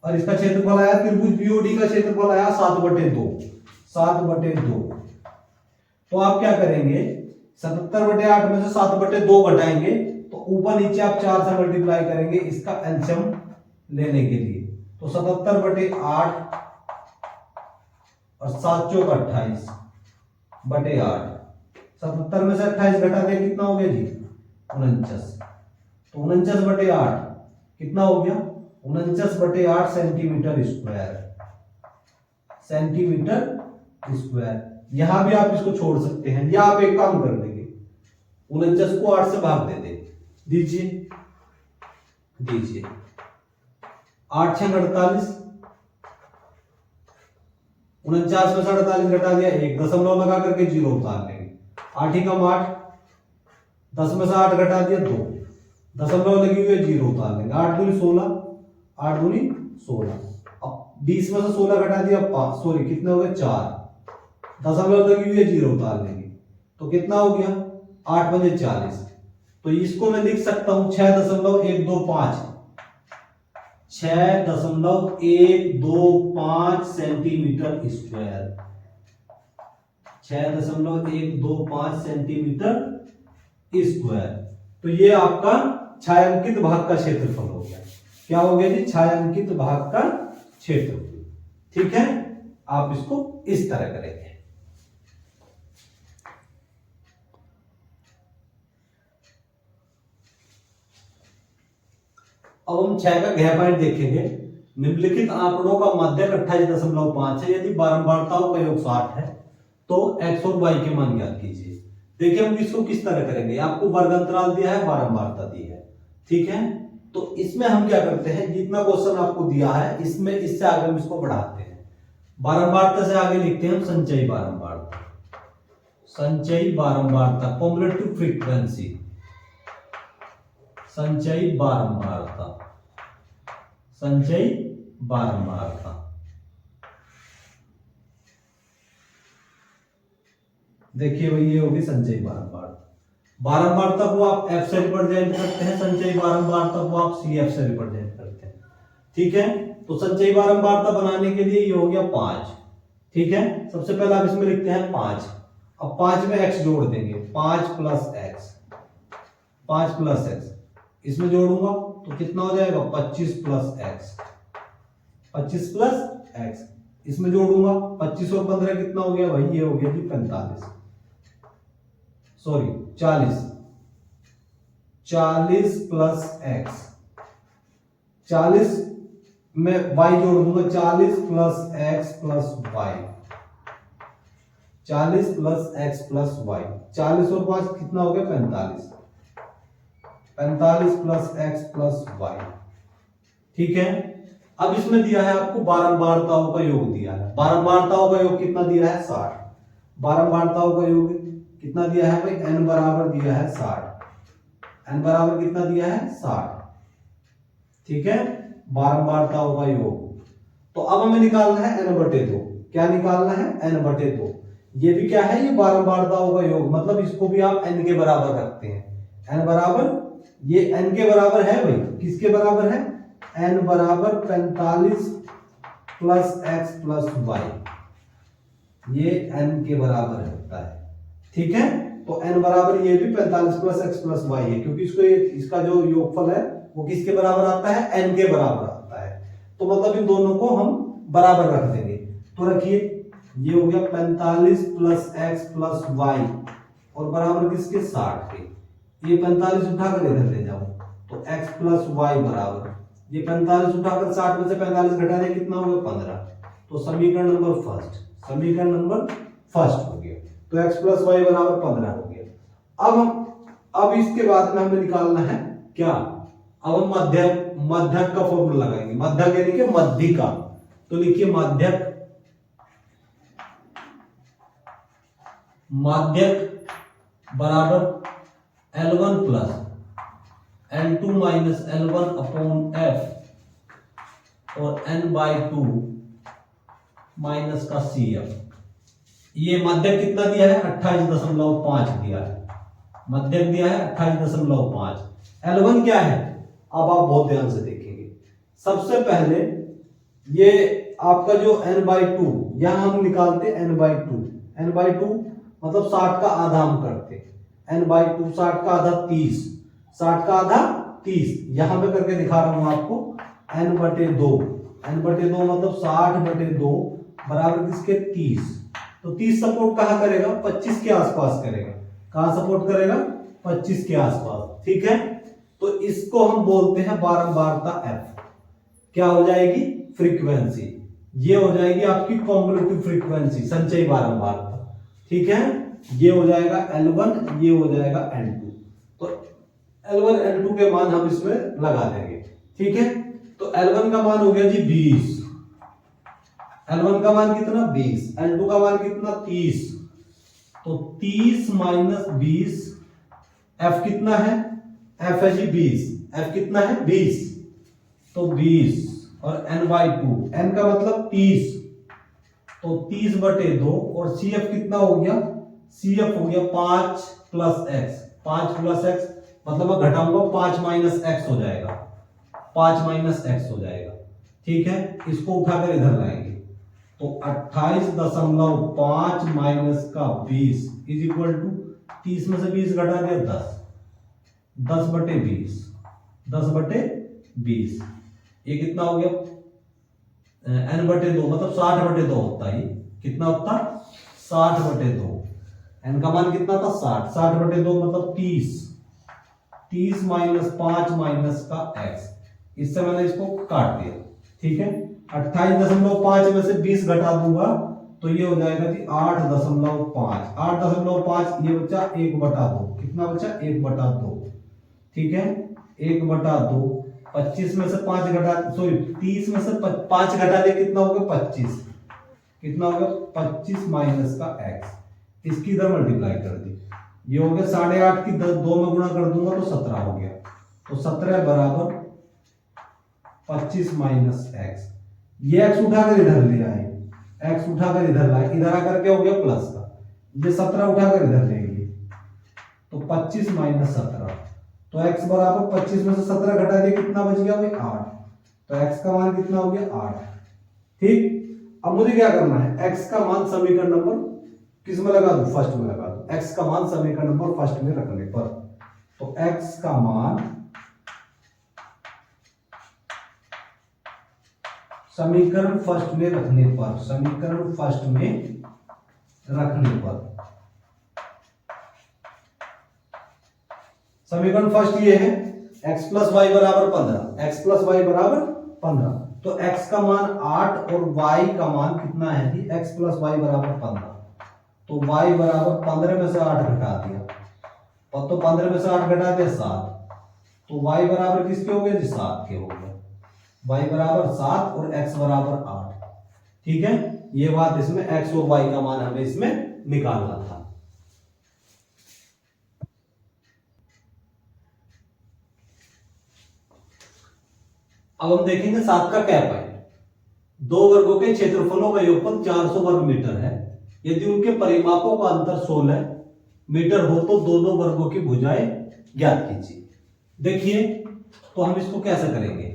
Speaker 1: और इसका क्षेत्रफल आया त्रिभुज BOD का क्षेत्रफल आया 7/2। तो आप क्या करेंगे 77/8 में से 7/2 घटाएंगे तो ऊपर नीचे आप 4 से मल्टीप्लाई करेंगे इसका एलसीएम लेने के लिए, तो 77/8 और 7 चौक 28/8, 77 में से 28 घटा दे कितना हो गया जी 49, तो 49/8 कितना हो गया 49/8 सेंटीमीटर स्क्वायर। यहां भी आप इसको छोड़ सकते हैं या आप एक काम कर देंगे 49 को 8 से भाग दे दीजिए 8 6 48, 49 में से 48 घटा दिया, एक दशमलव लगा करके 0 उतार लेंगे, 8 ही कम 8, 10 में से 8 घटा दिया 2, दशमलव लगी हुई है 0 उतार लेंगे, 8 दूनी 16, 8 दूनी 16, अब 20 में से 16 घटा दिया 5, सॉरी कितने हो गए 4, दशमलव लगी हुई है 0 उतार लेंगे, तो कितना हो गया 8 पंजे 40, तो इसको मैं लिख सकता हूं 6.125 सेंटीमीटर स्क्वायर, 6.125 सेंटीमीटर स्क्वायर। तो ये आपका छायांकित भाग का क्षेत्रफल हो गया। क्या हो गया जी छायांकित भाग का क्षेत्रफल। ठीक है, आप इसको इस तरह करेंगे। अब हम 6 का गृह पॉइंट देखेंगे। निम्नलिखित आंकड़ों का माध्यक 28.5 है, यदि बारंबारताओं का योग 60 है तो x और y के मान ज्ञात कीजिए। देखिए हम इसको किस तरह करेंगे, आपको वर्ग अंतराल दिया है, बारंबारता दी है, ठीक है, तो इसमें हम क्या करते हैं, जितना क्वेश्चन आपको दिया है इसमें इससे आगे हम इसको बढ़ाते हैं, बारंबारता से आगे लिखते हैं हम संचयी बारंबारता, संचयी बारंबारता, कॉम्युलेटिव फ्रीक्वेंसी, संचयी बारंबारता, संचयी बारंबारता। देखिए भाई ये होगी संचयी बारंबारता। बारंबारता को आप f से रिप्रेजेंट करते हैं, संचयी बारंबारता को आप CF से रिप्रेजेंट करते हैं। ठीक है, तो संचयी बारंबारता बनाने के लिए ये हो गया 5। ठीक है, सबसे पहले आप इसमें लिखते हैं 5, अब 5 में x जोड़ देंगे, 5 प्लस x, इसमें जोड़ूंगा तो कितना हो जाएगा 25 प्लस x, इसमें जोड़ूंगा 25 और 15 कितना हो गया भाई, ये हो गया जी 45, सॉरी 40 प्लस x, 40 मैं y जोड़ दूंगा 40 plus x plus y, 40 plus x plus y, 40 और 5 कितना हो गया 45, 45 प्लस एक्स प्लस वाई। ठीक है, अब इसमें दिया है आपको बारंबारताओं का योग दिया है। बारंबारताओं का योग कितना दिया है 60। बारंबारताओं का योग कितना दिया है भाई, n बराबर दिया है 60, n बराबर कितना दिया है 60। ठीक है, बारंबारताओं का योग। तो अब हमें निकालना है n/2। क्या निकालना है, n/2। ये भी क्या है, ये बारंबारताओं का योग, मतलब इसको भी आप n के बराबर रखते हैं। n बराबर, ये n के बराबर है भाई, किसके बराबर है, n बराबर 45 प्लस एक्स प्लस वाई, ये n के बराबर होता है। ठीक है, तो n बराबर ये भी 45 प्लस एक्स प्लस वाई है, क्योंकि इसका जो योगफल है वो किसके बराबर आता है, n के बराबर आता है। तो मतलब इन दोनों को हम बराबर रख देंगे। तो रखिए, ये हो गया 45 प्लस एक्स प्लस वाई और बराबर किसके, 60 के। ये 45 उठाकर इधर ले जाओ, तो x प्लस वाई बराबर, ये 45 उठाकर 60 में से 45 घटा दे, कितना हो गया 15। तो समीकरण नंबर फर्स्ट, समीकरण नंबर फर्स्ट हो गया। तो x प्लस वाई बराबर 15 हो गया। अब इसके बाद में हमें निकालना है क्या, अब हम मध्यक का फॉर्मूला लगाएंगे। मध्यक यानी कि मध्यिका, तो लिखिए माध्यक, माध्यक बराबर L1 plus L2 minus L1 upon F और n/2 माइनस का CF। ये मध्यक कितना दिया है, 28.5 दिया है, मध्यक दिया है 28.5। L1 क्या है, अब आप बहुत ध्यान से देखेंगे। सबसे पहले ये आपका जो n/2, यहां हम निकालते n/2, n/2 मतलब 60 का आधा हम करते, n/2 60 का आधा 30, 60 का आधा 30, यहां पे करके दिखा रहा हूं आपको, n/2, n/2 मतलब 60/2 बराबर किसके 30। तो 30 सपोर्ट कहां करेगा, 25 के आसपास करेगा। कहां सपोर्ट करेगा, 25 के आसपास। ठीक है, तो इसको हम बोलते हैं बारंबारता f। क्या हो जाएगी, फ्रीक्वेंसी, ये हो जाएगी आपकी कॉम्युलेटिव फ्रीक्वेंसी, संचयी बारंबारता। ठीक है, ये हो जाएगा L1, ये हो जाएगा L2। तो L1 L2 के मान हम इसमें लगा देंगे। ठीक है, तो L1 का मान हो गया जी 20, L1 का मान कितना 20, L2 का मान कितना 30। तो 30 माइनस 20, F कितना है, F है जी 20, F कितना है 20, तो 20 और n/2, n का मतलब 30, तो 30/2 और CF कितना हो गया, CF हो गया 5 प्लस एक्स, 5 प्लस एक्स मतलब मैं घटाऊंगा 5 माइनस एक्स हो जाएगा, 5 माइनस एक्स हो जाएगा। ठीक है, इसको उठाकर इधर लाएंगे, तो 28.5 माइनस का 20 इज इक्वल टू 30 में से 20 घटा दिया 10, 10/20, 10/20, ये कितना हो गया n/2 मतलब 60/2 होता है। कितना होता, 60/2। n का मान कितना था 60, 60/2 मतलब 30, 30 माइनस 5 माइनस का x, इससे मैंने इसको काट दिया। ठीक है, 28.5 में से 20 घटा दूंगा तो ये हो जाएगा जी 8.5, 8.5 ये बचा 1/2, कितना बचा 1/2। ठीक है, 1/2, 25 में से 5 घटा, सॉरी 30 में से 5 घटा दे, कितना हो गया 25, कितना हो गया 25 माइनस का x, इसकी इधर मल्टीप्लाई कर दी, ये हो गया 8.5 की 2 में गुणा कर दूंगा तो 17 हो गया, तो 17 बराबर 25 माइनस x। ये x उठाकर इधर ले आए, x उठाकर इधर लाए, इधर आकर क्या हो गया प्लस का, ये 17 उठाकर इधर लेंगे, तो 25 माइनस 17, तो x बराबर 25 में से 17 घटा दिया, कितना बच गया भाई 8, तो x का मान कितना हो गया 8। ठीक, अब मुझे क्या करना है, x का मान समीकरण नंबर किस में लगा दूं, फर्स्ट में लगा दूं, x का मान समीकरण नंबर फर्स्ट में रखने पर, तो x का मान समीकरण फर्स्ट में रखने पर, समीकरण फर्स्ट में रखने पर, समीकरण फर्स्ट ये है x प्लस वाई बराबर 15, x प्लस वाई बराबर 15, तो x का मान 8 और y का मान कितना है जी, x प्लस वाई बराबर 15। तो y बराबर 15 में से 8 घटा दिया, और तो 15 में से 8 घटा दिया 7, तो y बराबर किसके हो गए जी, 7 के हो गए। y बराबर 7 और x बराबर 8। ठीक है, ये बात इसमें x और y का मान हमें इसमें निकालना था। अब हम देखेंगे 7 का क्या पॉइंट। दो वर्गों के क्षेत्रफलों का योगफल 400 वर्ग मीटर है। यदि उनके परिमापों का अंतर 16 मीटर हो तो दोनों वर्गों की भुजाएं ज्ञात कीजिए। देखिए, तो हम इसको कैसे करेंगे,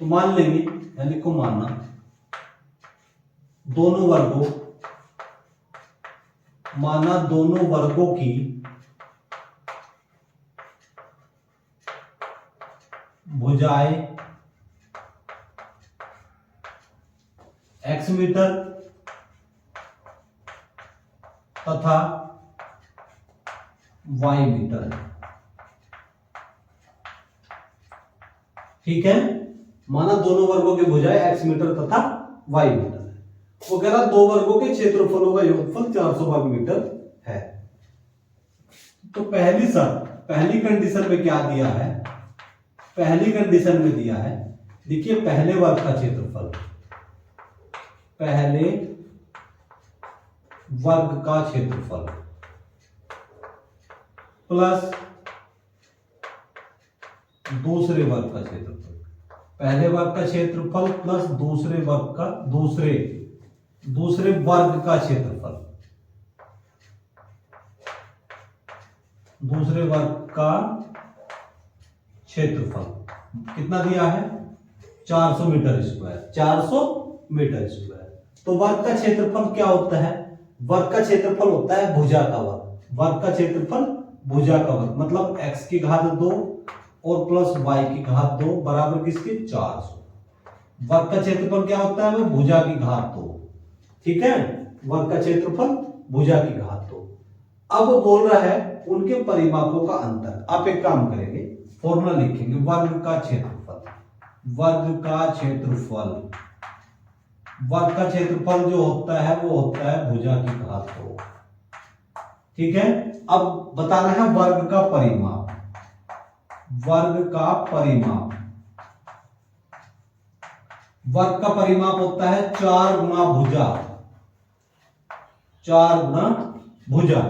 Speaker 1: तो मान लेंगे, यानी को मानना दोनों वर्गों की भुजाएं x मीटर तथा y मीटर है। ठीक है, माना दोनों वर्गों की भुजाएं x मीटर तथा y मीटर है। वो कह रहा दो वर्गों के क्षेत्रफलों का योगफल 400 वर्ग मीटर है। तो पहली कंडीशन में क्या दिया है, पहली कंडीशन में दिया है, देखिए पहले वर्ग का क्षेत्रफल, पहले वर्ग का क्षेत्रफल प्लस दूसरे वर्ग का क्षेत्रफल, पहले वर्ग का क्षेत्रफल प्लस दूसरे वर्ग का क्षेत्रफल, दूसरे वर्ग का क्षेत्रफल कितना दिया है, 400 मीटर स्क्वायर, 400 मीटर स्क्वायर। तो वर्ग का क्षेत्रफल क्या होता है, वर्ग का क्षेत्रफल होता है भुजा का वर्ग, वर्ग का क्षेत्रफल भुजा का वर्ग, मतलब x की घात 2 और प्लस y की घात 2 बराबर किसके, 400। वर्ग का क्षेत्रफल क्या होता है, भुजा की घात 2। ठीक है, वर्ग का क्षेत्रफल भुजा की घात 2। अब वो बोल रहा है उनके परिमापों का अंतर। आप एक काम करेंगे, फॉर्मूला लिखेंगे, वर्ग का क्षेत्रफल, वर्ग का क्षेत्रफल जो होता है वो होता है भुजा की घात 2। ठीक है, अब बताना है वर्ग का परिमाप, वर्ग का परिमाप होता है 4 गुना भुजा, 4 गुना भुजा।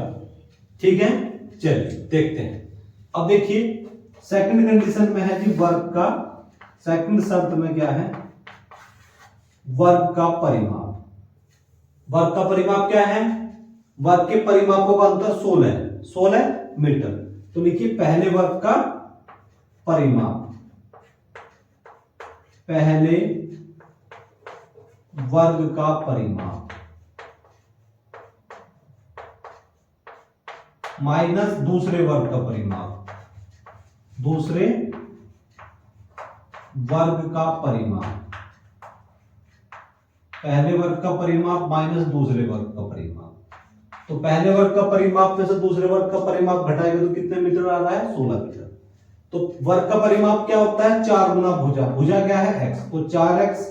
Speaker 1: ठीक है, चलिए देखते हैं। अब देखिए सेकंड कंडीशन में है जी वर्ग का, सेकंड शर्त में क्या है, वर्ग का परिमाप। वर्ग का परिमाप क्या है, वर्ग के परिमापों का अंतर 16 मीटर। तो लिखिए पहले वर्ग का परिमाप, पहले वर्ग का परिमाप माइनस दूसरे वर्ग का परिमाप, दूसरे वर्ग का परिमाप, पहले वर्ग का परिमाप माइनस दूसरे वर्ग का परिमाप। तो पहले वर्ग का परिमाप में से दूसरे वर्ग का परिमाप घटाएगा तो कितने मीटर आ रहा है, 16 मीटर। तो वर्ग का परिमाप क्या होता है, 4 गुना भुजा, भुजा क्या है x, तो 4x,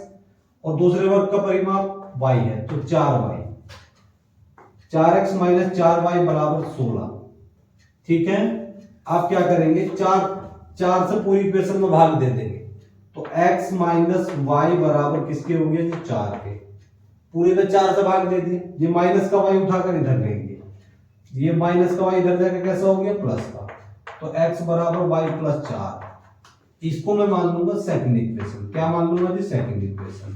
Speaker 1: और दूसरे वर्ग का परिमाप y है तो 4y, 4x माइनस 4y बराबर 16। ठीक है, आप क्या करेंगे, 4 से पूरी इक्वेशन में भाग दे देंगे, तो x माइनस वाई बराबर किसके होंगे, 4 के। पूरे में 4 से भाग दे दिए, ये माइनस का y उठाकर इधर लेंगे, ये माइनस का y इधर जाकर कैसा हो गया, प्लस का। तो x बराबर y प्लस 4, इसको मैं मान लूंगा सेकंड इक्वेशन। क्या मान लूंगा जी, सेकंड इक्वेशन।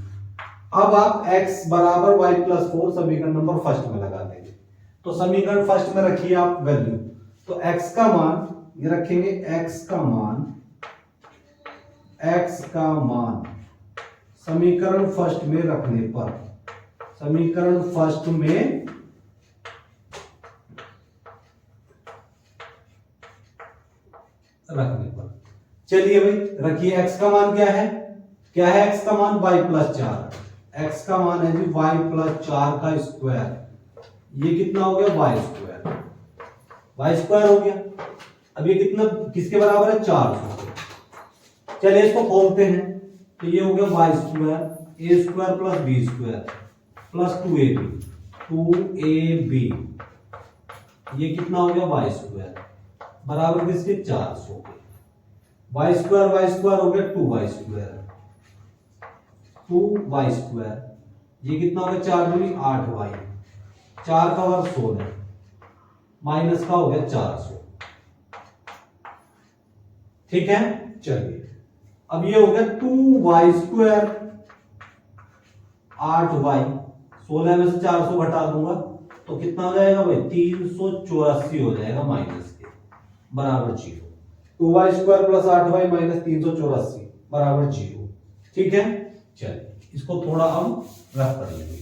Speaker 1: अब आप x बराबर y प्लस 4 समीकरण नंबर फर्स्ट में लगा देंगे। तो समीकरण फर्स्ट में रखिए आप वैल्यू, तो x का मान ये रखेंगे, x का मान समीकरण फर्स्ट में रखने पर, समीकरण फर्स्ट में रखने पर, चलिए भाई रखिए। x का मान क्या है, x का मान y प्लस 4, x का मान है जी y प्लस 4 का स्क्वायर, ये कितना हो गया, y स्क्वायर हो गया। अब ये कितना किसके बराबर है, 400। चलिए इसको खोलते हैं। तो ये हो गया y square a square plus b square plus 2ab ये कितना हो गया वाई स्क्वायर बराबर किसके 400 के। वाई स्क्वायर हो गया 2y स्क्वायर ये कितना हो गया 4 दूनी 8y 4 का वर्ग 16 माइनस का हो गया 400। ठीक है, चलिए अब ये हो गया 2y स्क्वायर 8y 16 में से 400 घटा दूंगा तो कितना हो जाएगा भाई 384 हो जाएगा माइनस के बराबर 0। 2y square plus 8y minus 384 बराबर 0। ठीक है, चलिए इसको थोड़ा हम रफ कर लेंगे।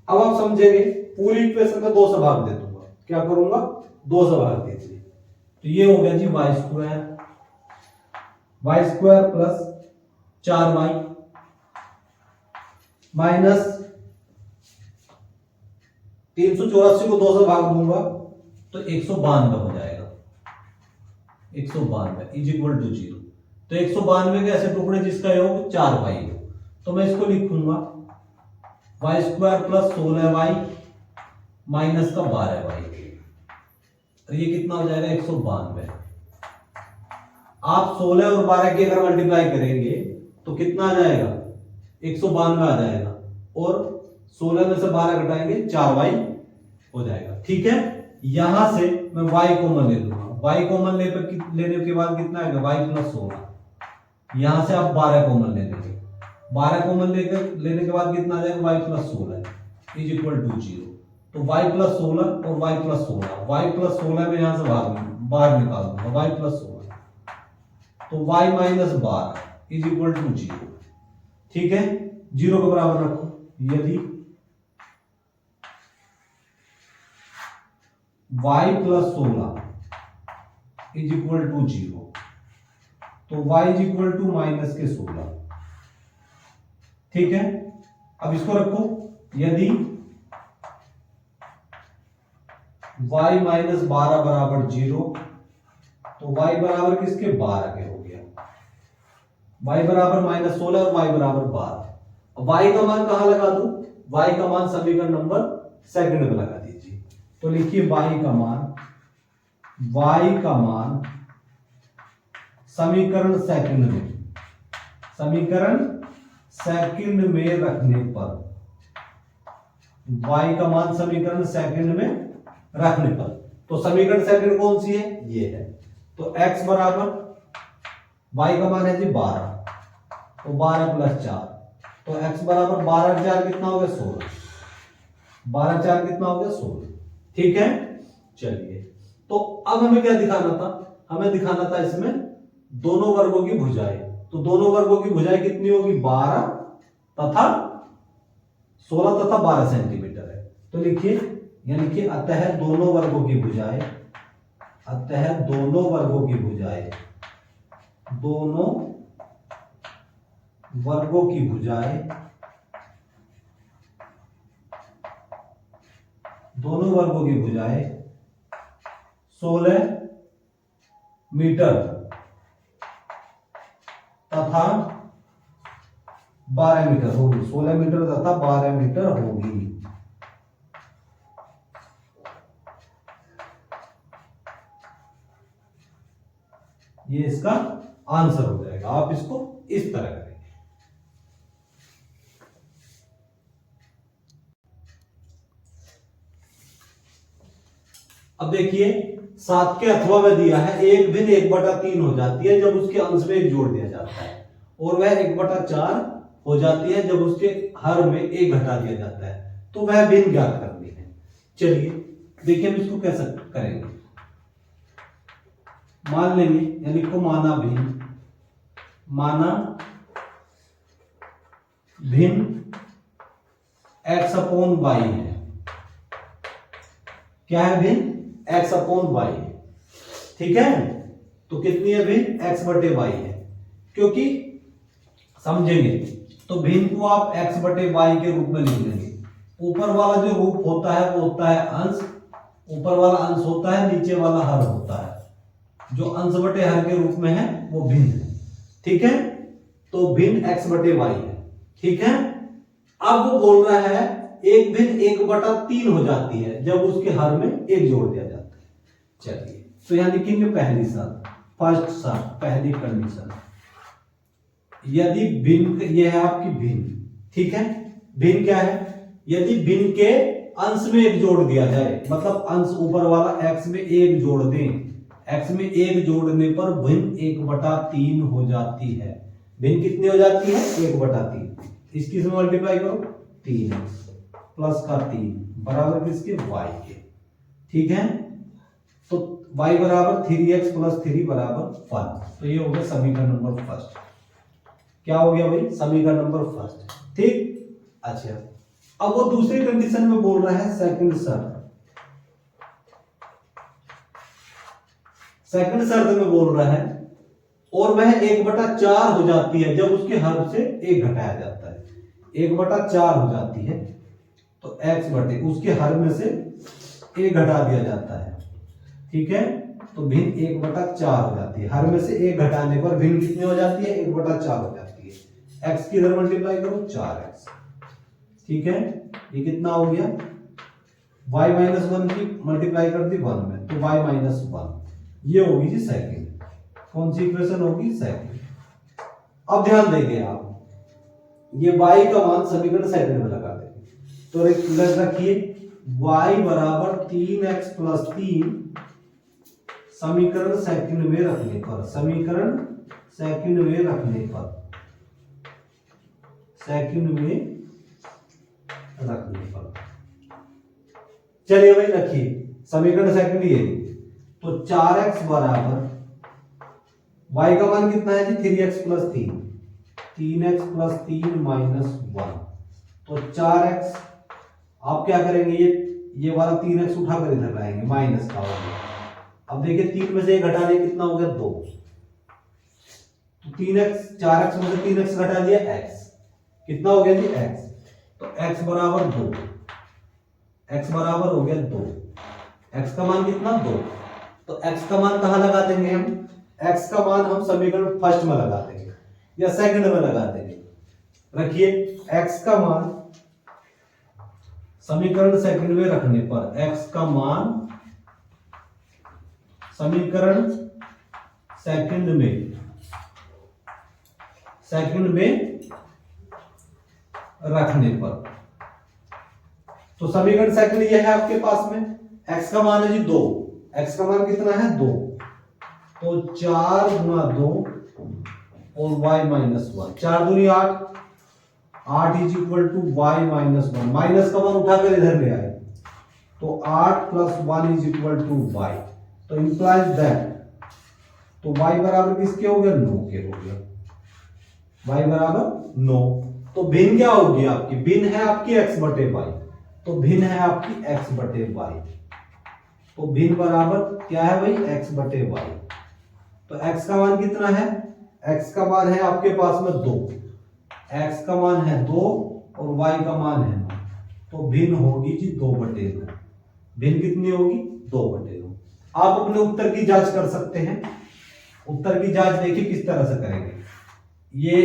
Speaker 1: अब आप समझेंगे पूरी इक्वेशन का 2 से भाग दे दूंगा। क्या करूंगा 2 से भाग दीजिए तो ये हो गया जी y square plus 4y minus 384 को 2 से भाग दूंगा तो 192 हो जाएगा 192 इज इक्वल टू 0। तो 192 के ऐसे टुकड़े जिसका योग 4y हो तो मैं इसको लिखूंगा Y square plus 16y minus का 12y और ये कितना हो जाएगा 192। आप 16 और 12 की अगर मल्टीप्लाई करेंगे तो कितना आ जाएगा 192 आ जाएगा और 16 में से 12 घटाएंगे 4y हो जाएगा। ठीक है, यहां से मैं y कॉमन ले लूंगा। y कॉमन लेने के बाद कितना आएगा y प्लस 16। यहां से आप 12 कॉमन ले लेंगे। 12 कॉमन लेने के बाद कितना आ जाएगा y plus 16 is equal to 0। तो y प्लस 16 और y प्लस 16 y प्लस 16 में यहां से बाहर निकाल दूंगा y प्लस 16 तो y minus 12 is equal to 0। ठीक है, 0 के बराबर रखो। यदि y plus 16 is equal to 0 तो y is equal to minus के 16। ठीक है, अब इसको रखो। यदि y माइनस 12 बराबर 0 तो y बराबर किसके 12 के हो गया। y बराबर माइनस 16 और y बराबर 12। y का मान कहां लगा दूं, y का मान समीकरण नंबर सेकंड में लगा दीजिए। तो लिखिए y का मान समीकरण सेकंड में रखने पर y का मान समीकरण सेकंड में रखने पर तो समीकरण सेकंड कौन सी है, ये है। तो x बराबर y का मान है जी 12 तो 12 प्लस 4 तो x बराबर 12 4 कितना हो गया 16। 12 4 कितना हो गया 16। ठीक है, चलिए तो अब हमें क्या दिखाना था, हमें दिखाना था इसमें दोनों वर्गों की भुजाएं। तो दोनों वर्गों की भुजाएं कितनी होगी 12 तथा 16 तथा 12 सेंटीमीटर है। तो लिखिए यानी कि अतः दोनों वर्गों की भुजाएं दोनों वर्गों की भुजाएं 16 मीटर तथा 12 मीटर होगी। 16 मीटर तथा 12 मीटर होगी। ये इसका आंसर हो जाएगा। आप इसको इस तरह करेंगे। अब देखिए 7 के अथवा में दिया है एक भिन्न 1/3 हो जाती है जब उसके अंश में 1 जोड़ दिया जाता है और वह 1/4 हो जाती है जब उसके हर में 1 घटा दिया जाता है। तो वह भिन्न ज्ञात करनी है। चलिए देखिए हम इसको कैसे करेंगे। मान लेंगे यानी को माना भिन्न x अपॉन y है। क्या है भिन्न x अपॉन y है। ठीक है, तो कितनी है भिन्न x बटे y है। क्योंकि समझेंगे तो भिन्न को आप x बटे y के रूप में लिख लेंगे। ऊपर वाला जो रूप होता है वो होता है अंश, ऊपर वाला अंश होता है, नीचे वाला हर होता है। जो अंश बटे हर के रूप में है वो भिन्न है। ठीक है, तो भिन्न x बटे y है। ठीक है, अब वो बोल रहा है एक भिन्न 1/3 हो जाती है जब उसके हर में एक जोड़ दिया जाता है। चलिए तो यहां लिखेंगे पहली शर्त, फर्स्ट शर्त, पहली कंडीशन, यदि भिन्न, यह है आपकी भिन्न, ठीक है, भिन्न क्या है, यदि भिन्न के अंश में एक जोड़ दिया जाए, मतलब अंश ऊपर वाला x में एक जोड़ दें, x में एक जोड़ने पर भिन्न 1/3 हो जाती है। भिन्न कितनी हो जाती है, 1/3, इसकी से मल्टीप्लाई करो, 3x प्लस का 3 बराबर किसके, y के। ठीक है, तो y बराबर 3x प्लस 3 बराबर 1। तो ये हो गया समीकरण नंबर फर्स्ट। क्या हो गया भाई, समीकरण नंबर फर्स्ट। ठीक, अच्छा अब वो दूसरी कंडीशन में बोल रहा है सेकंड शर्त। सेकंड शर्त में बोल रहा है और वह 1/4 हो जाती है जब उसके हर से एक घटाया जाता है। 1/4 हो जाती है तो x बटे उसके हर में से एक घटा दिया जाता है। ठीक है, तो भिन्न 1/4 हो जाती है, हर में से एक घटाने पर भिन्न कितनी हो जाती है, 1/4 हो जाती है। x की इधर मल्टीप्लाई करो, 4x। ठीक है, ये कितना हो गया, y माइनस 1 की मल्टीप्लाई कर दी 1 में, तो y माइनस 1, ये होगी जी सेकंड। कौन सी इक्वेशन होगी, सेकंड। अब ध्यान देंगे आप, ये y का मान समीकरण सेकंड में लगा देंगे, तो रखिए y बराबर 3x प्लस 3 समीकरण सेकंड में रखने पर, समीकरण सेकंड में रखने पर, सेकंड में रखने पर, चलिए भाई रखिए समीकरण सेकंड ये, तो 4x बराबर y का मान कितना है जी, 3x plus 3, 3x plus 3 minus 1, तो 4x आप क्या करेंगे, ये वाला 3x उठाकर इधर लाएंगे, माइनस का होगा। अब देखिए 3 में से एक घटा दिया, कितना हो गया, 2, तो 3x, 4x में से 3x घटा दिया, x कितना हो गया जी, x, तो x बराबर 2, x बराबर हो गया 2, x का मान कितना, 2, तो x का मान कहां लगा देंगे हम, x का मान हम समीकरण फर्स्ट में लगा देंगे या सेकंड में लगा देंगे। रखिए x का मान समीकरण सेकंड में रखने पर, x का मान समीकरण सेकंड में रखने पर, तो समीकरण सेकंड ये है आपके पास में, x का मान है जी 2, x का मान कितना है, 2, तो 4 गुना 2 और y माइनस 1, 4 दूनी 8, 8 is equal to y minus 1, minus का मान उठाकर इधर ले आए, तो 8 plus 1 is equal to y, तो इंप्लाइज दैट, तो y बराबर किसके हो गया, 9 के हो गया, y बराबर 9। तो भिन्न क्या होगी आपकी, भिन्न है आपकी x बटे y, तो भिन्न है आपकी x बटे y, तो भिन्न बराबर क्या है भाई, x बटे y, तो x का मान कितना है, x का मान है आपके पास में 2, x का मान है 2 और y का मान है 9, तो भिन्न होगी जी 2/2, भिन्न कितनी होगी, 2/2। आप अपने उत्तर की जांच कर सकते हैं, उत्तर की जांच देखिए किस तरह से करेंगे, ये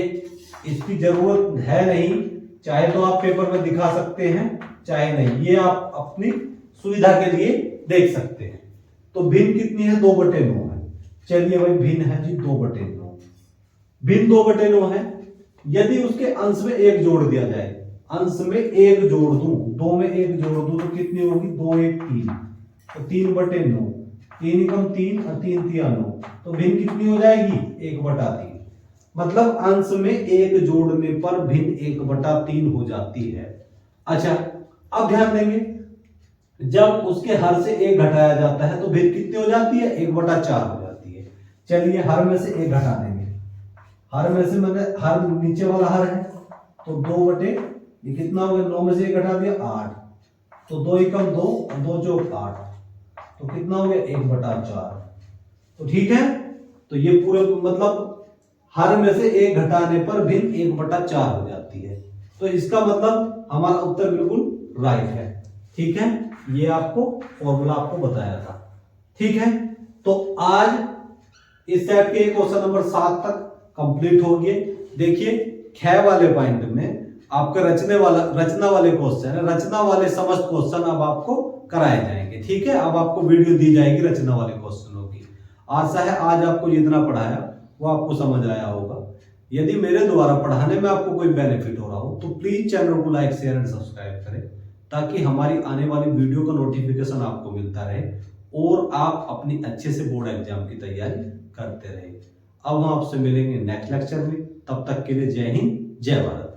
Speaker 1: इसकी जरूरत है नहीं, चाहे तो आप पेपर में दिखा सकते हैं चाहे नहीं, ये आप अपनी सुविधा के लिए देख सकते हैं। तो भिन्न कितनी है, 2/9 है। चलिए भाई भिन्न है जी 2/9, भिन्न 2/9 है, यदि उसके अंश में एक जोड़ दिया जाए, अंश में एक जोड़ दूं, 2 में एक जोड़ दूं तो कितनी होगी, 2 1 3, तो 3/9, 3 कम 3 और 3 3 9, तो भिन्न कितनी हो जाएगी, 1/3, मतलब अंश में एक जोड़ने पर भिन्न 1/3 हो जाती है। अच्छा अब ध्यान देंगे, जब उसके हर से एक घटाया जाता है तो भिन्न कितनी हो जाती है, 1/4 हो जाती है। चलिए हर में से एक घटा देंगे, हर में से मैंने हर नीचे वाला हर है तो 2 बटे ये कितना हो गया, 9 में से एक घटा दिया 8, तो 2 एकम 2 और 2 चौक 8, तो कितना हो गया 1/4। तो ठीक है, तो ये पूरे मतलब हर में से एक घटाने पर भिन्न 1/4 हो जाती है, तो इसका मतलब हमारा उत्तर बिल्कुल राइट है। ठीक है, ये आपको फॉर्मूला आपको बताया था। ठीक है, तो आज इस सेट के क्वेश्चन नंबर 7 तक कंप्लीट हो गया। देखिए ख वाले पॉइंट में आपका रचना वाले क्वेश्चन, रचना वाले समस्त क्वेश्चन अब आपको कराए जाएंगे। ठीक है, अब आपको वीडियो दी जाएगी रचना वाले क्वेश्चनों की। आशा है आज आपको जितना पढ़ाया वो आपको समझ आया होगा। यदि मेरे द्वारा पढ़ाने में आपको कोई बेनिफिट हो रहा हो तो प्लीज चैनल को लाइक, शेयर एंड सब्सक्राइब करें, ताकि हमारी आने वाली वीडियो का नोटिफिकेशन आपको मिलता रहे और आप अपनी अच्छे से बोर्ड एग्जाम की तैयारी करते रहे। अब हम आपसे मिलेंगे नेक्स्ट लेक्चर में, तब तक के लिए जय हिंद, जय भारत।